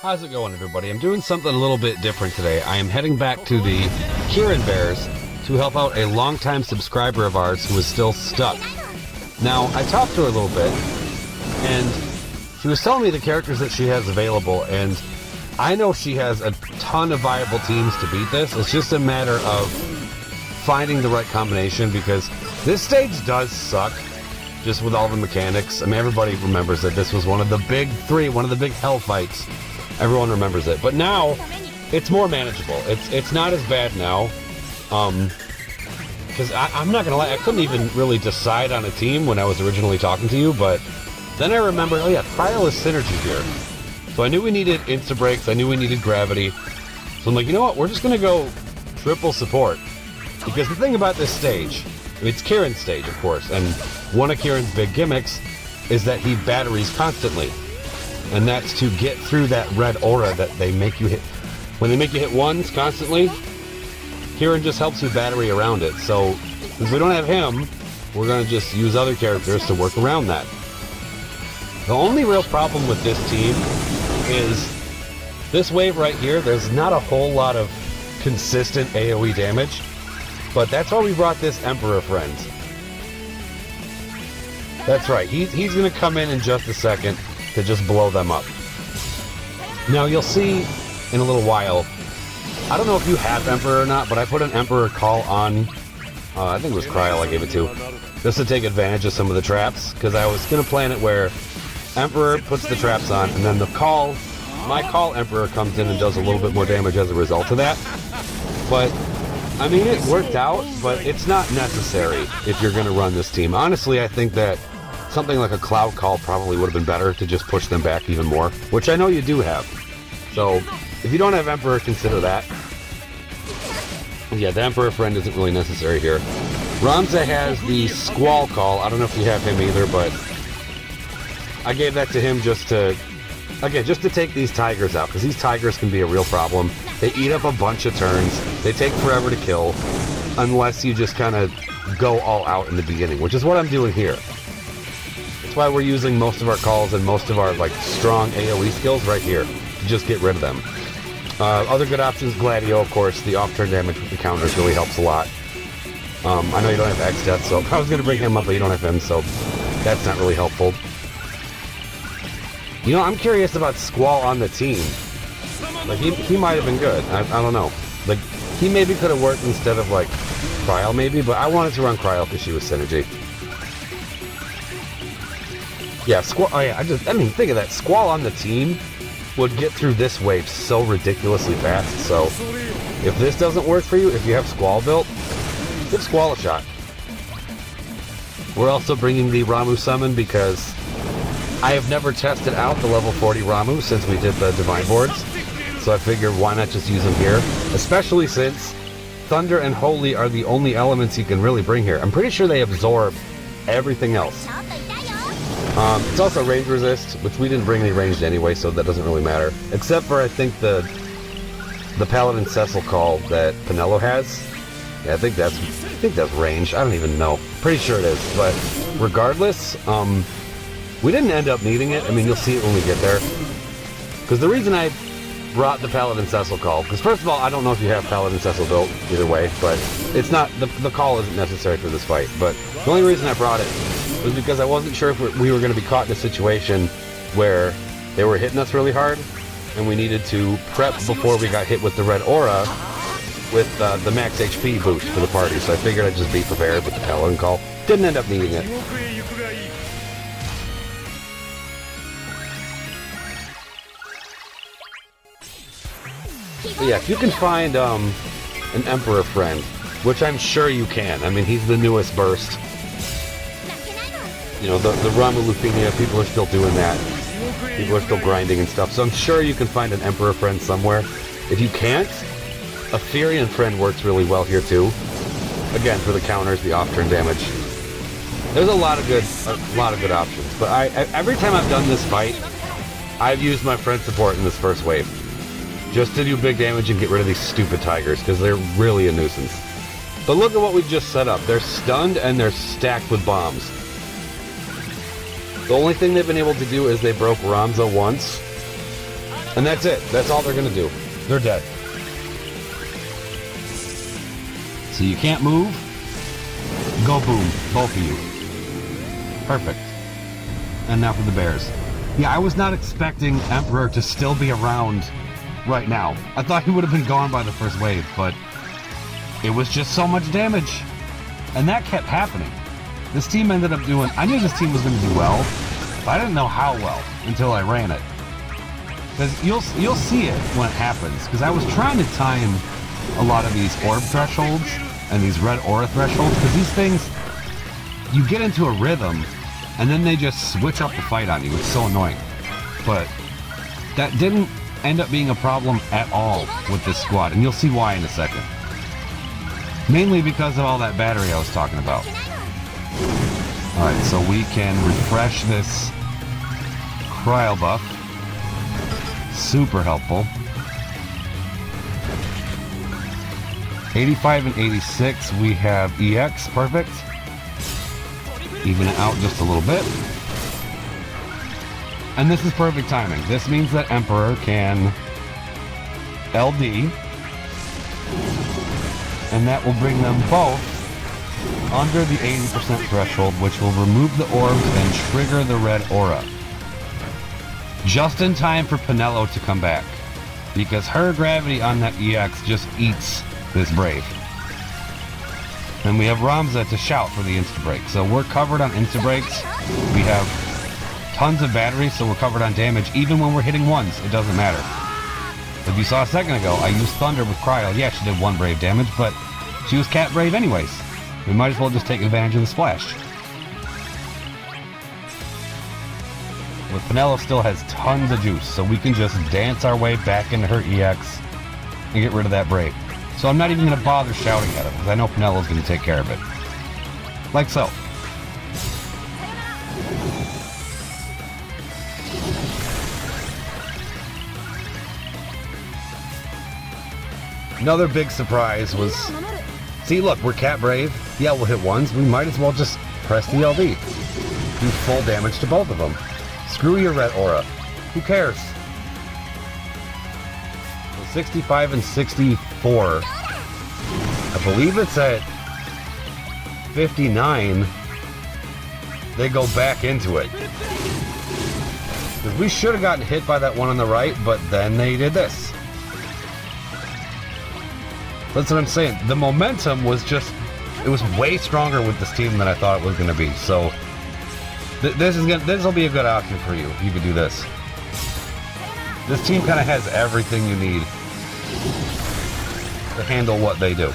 How's it going, everybody? I'm doing something a little bit different today. I am heading back to the Kieran Bears to help out a longtime subscriber of ours who is still stuck. Now, I talked to her a little bit, and she was telling me the characters that she has available, and I know she has a ton of viable teams to beat this. It's just a matter of finding the right combination, because this stage does suck, just with all the mechanics. I mean, everybody remembers that this was one of the big three, one of the big hell fights. Everyone remembers it. But now, it's more manageable. It's not as bad now. Because I'm not going to lie, I couldn't even really decide on a team when I was originally talking to you, but then I remembered, oh yeah, Krile is synergy here. So I knew we needed insta-breaks, I knew we needed gravity. So I'm like, you know what, we're just going to go triple support. Because the thing about this stage, I mean, it's Kieran's stage, of course, and one of Kieran's big gimmicks is that he batteries constantly. And that's to get through that red aura that they make you hit. When they make you hit ones constantly, Kieran just helps you battery around it. So, since we don't have him, we're going to just use other characters to work around that. The only real problem with this team is this wave right here, there's not a whole lot of consistent AoE damage, but that's why we brought this Emperor friend. That's right, he's going to come in just a second to just blow them up. Now you'll see in a little while, I don't know if you have Emperor or not, but I put an Emperor call on, I think it was Krile I gave it to, just to take advantage of some of the traps, because I was going to plan it where Emperor puts the traps on, and then my call Emperor comes in and does a little bit more damage as a result of that. But, I mean, it worked out, but it's not necessary if you're going to run this team. Honestly, I think that something like a Cloud Call probably would have been better to just push them back even more, which I know you do have. So, if you don't have Emperor, consider that. Yeah, the Emperor friend isn't really necessary here. Ramza has the Squall Call. I don't know if you have him either, but I gave that to him just to take these Tigers out, because these Tigers can be a real problem. They eat up a bunch of turns. They take forever to kill, unless you just kind of go all out in the beginning, which is what I'm doing here. That's why we're using most of our calls and most of our strong AoE skills right here to just get rid of them. Other good options, Gladio, of course. The off-turn damage with the counters really helps a lot. I know you don't have X-Death, so I was going to bring him up, but you don't have him, so that's not really helpful. You know, I'm curious about Squall on the team. He might have been good. I don't know. He maybe could have worked instead of, Krile, maybe, but I wanted to run Krile because she was synergy. Yeah, Squall. Oh, yeah, I mean, think of that. Squall on the team would get through this wave so ridiculously fast. So, if this doesn't work for you, if you have Squall built, give Squall a shot. We're also bringing the Ramuh summon because I have never tested out the level 40 Ramuh since we did the Divine Boards. So I figured why not just use them here, especially since Thunder and Holy are the only elements you can really bring here. I'm pretty sure they absorb everything else. It's also range resist, which we didn't bring any ranged anyway, so that doesn't really matter. Except for, I think, the Paladin Cecil call that Penelo has. Yeah, I think that's ranged. I don't even know. Pretty sure it is. But regardless, we didn't end up needing it. I mean, you'll see it when we get there. Because the reason I brought the Paladin Cecil call, because first of all, I don't know if you have Paladin Cecil built either way, but it's not, the call isn't necessary for this fight. But the only reason I brought it was because I wasn't sure if we were going to be caught in a situation where they were hitting us really hard, and we needed to prep before we got hit with the red aura with the max HP boost for the party. So I figured I'd just be prepared with the Paladin call. Didn't end up needing it. But yeah, if you can find an Emperor friend, which I'm sure you can. I mean, he's the newest burst. You know, the Ramuh LUFENIA, people are still doing that. People are still grinding and stuff. So I'm sure you can find an Emperor friend somewhere. If you can't, a Furion friend works really well here too. Again, for the counters, the off-turn damage. There's a lot of good options. But every time I've done this fight, I've used my friend support in this first wave. Just to do big damage and get rid of these stupid Tigers, because they're really a nuisance. But look at what we just set up. They're stunned and they're stacked with bombs. The only thing they've been able to do is they broke Ramza once, And that's it. That's all they're gonna do. They're dead. So you can't move. Go boom, both of you. Perfect. And now for the bears. Yeah, I was not expecting Emperor to still be around right now. I thought he would have been gone by the first wave, but it was just so much damage. And that kept happening. This team ended up doing, I knew this team was going to do well, but I didn't know how well until I ran it. Because you'll see it when it happens, because I was trying to time a lot of these orb thresholds and these red aura thresholds, because these things, you get into a rhythm, and then they just switch up the fight on you. It's so annoying. But that didn't end up being a problem at all with this squad, and you'll see why in a second. Mainly because of all that battery I was talking about. Alright, so we can refresh this cryo buff. Super helpful. 85 and 86, we have EX, perfect. Even it out just a little bit. And this is perfect timing. This means that Emperor can LD, and that will bring them both under the 80% threshold, which will remove the orbs and trigger the red aura. Just in time for Penelo to come back, because her gravity on that EX just eats this Brave. And we have Ramza to shout for the insta-break. So we're covered on insta-breaks. We have tons of batteries, so we're covered on damage. Even when we're hitting ones, it doesn't matter. If you saw a second ago, I used Thunder with Cryo. Yeah, she did 1 Brave damage, but she was Cat Brave anyways. We might as well just take advantage of the splash. But Penelo still has tons of juice, so we can just dance our way back into her EX and get rid of that Brave. So I'm not even going to bother shouting at him, because I know Penelo's going to take care of it. Like so. Another big surprise was... See, look, we're Cat Brave. Yeah, we'll hit ones. We might as well just press the LD. Do full damage to both of them. Screw your red aura. Who cares? 65 and 64. I believe it's at 59. They go back into it. Because we should have gotten hit by that one on the right, but then they did this. That's what I'm saying. The momentum was just, it was way stronger with this team than I thought it was going to be. So this will be a good option for you if you could do this. This team kind of has everything you need to handle what they do.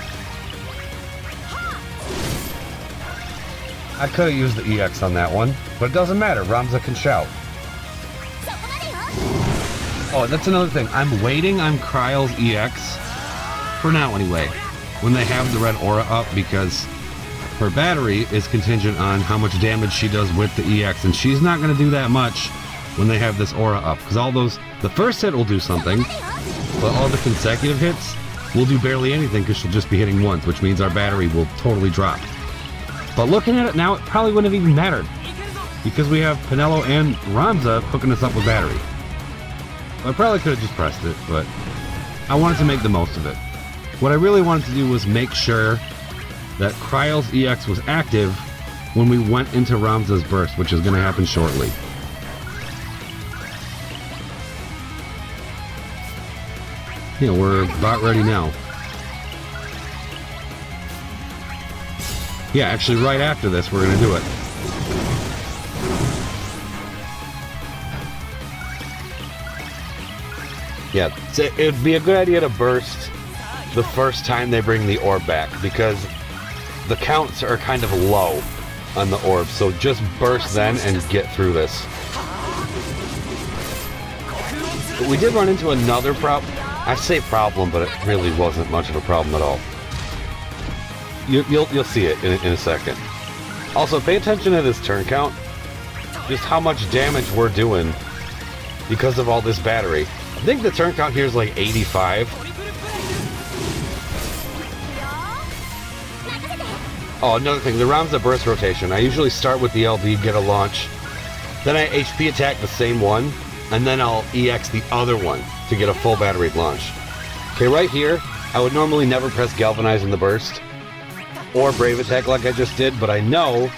I could have used the EX on that one, but it doesn't matter. Ramza can shout. Oh, that's another thing. I'm waiting on Kryle's EX, for now anyway, when they have the red aura up, because her battery is contingent on how much damage she does with the EX, and she's not going to do that much when they have this aura up, because all those, the first hit will do something, but all the consecutive hits will do barely anything, because she'll just be hitting once, which means our battery will totally drop. But looking at it now, it probably wouldn't have even mattered, because we have Penelo and Ramza hooking us up with battery. I probably could have just pressed it, but I wanted to make the most of it. What I really wanted to do was make sure that Kryle's EX was active when we went into Ramza's burst, which is going to happen shortly. Yeah, we're about ready now. Yeah, actually right after this we're going to do it. Yeah, it'd be a good idea to burst the first time they bring the orb back, because the counts are kind of low on the orb, so just burst then and get through this. But we did run into another problem. I say problem, but it really wasn't much of a problem at all. You'll see it in a second. Also, pay attention to this turn count. Just how much damage we're doing because of all this battery. I think the turn count here is like 85. Oh, another thing, the Ramza burst rotation. I usually start with the LD, get a launch. Then I HP attack the same one, and then I'll EX the other one to get a full battery launch. Okay, right here, I would normally never press Galvanize in the burst or Brave Attack like I just did, but I know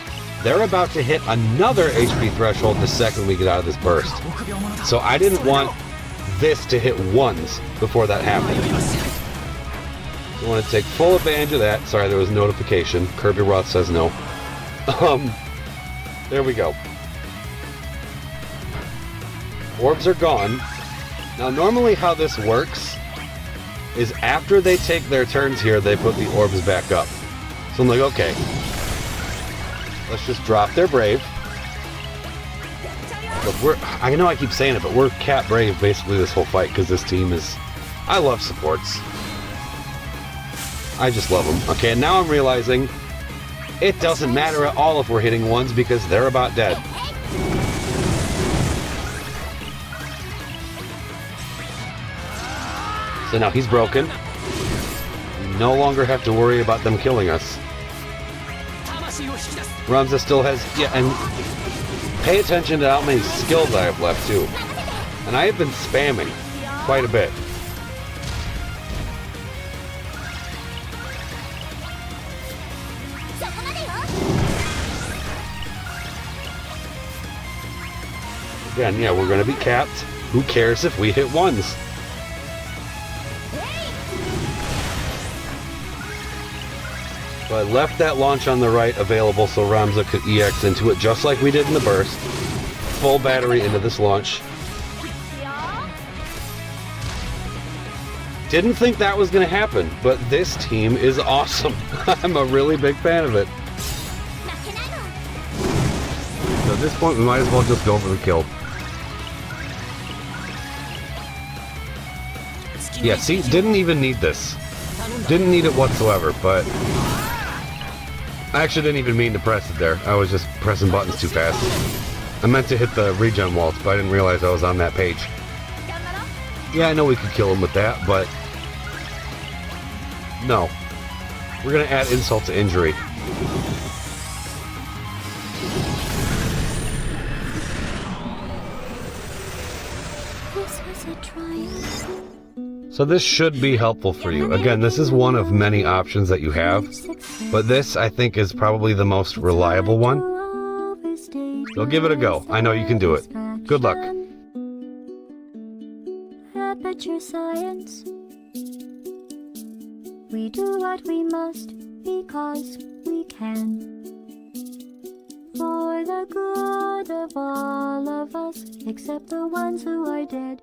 they're about to hit another HP threshold the second we get out of this burst. So I didn't want this to hit ones before that happened. I want to take full advantage of that. Sorry, there was a notification. Kirby Roth says no. There we go. Orbs are gone. Now, normally how this works is after they take their turns here, they put the orbs back up. So I'm like, okay, let's just drop their Brave. Look, I know I keep saying it, but we're Cat Brave basically this whole fight because this team is... I love supports. I just love them. Okay, and now I'm realizing it doesn't matter at all if we're hitting ones because they're about dead. So now he's broken. We no longer have to worry about them killing us. Ramza still has... Yeah, and pay attention to how many skills I have left, too. And I have been spamming quite a bit. Again, yeah, we're going to be capped. Who cares if we hit ones? So I left that launch on the right available so Ramza could EX into it just like we did in the burst. Full battery into this launch. Didn't think that was going to happen, but this team is awesome. I'm a really big fan of it. So at this point we might as well just go for the kill. Yeah, see, didn't even need this. Didn't need it whatsoever, but... I actually didn't even mean to press it there. I was just pressing buttons too fast. I meant to hit the regen waltz, but I didn't realize I was on that page. Yeah, I know we could kill him with that, but... No. We're gonna add insult to injury. So this should be helpful for you. Again, this is one of many options that you have, but this, I think, is probably the most reliable one. So give it a go. I know you can do it. Good luck. Aperture Science. We do what we must because we can. For the good of all of us, except the ones who are dead.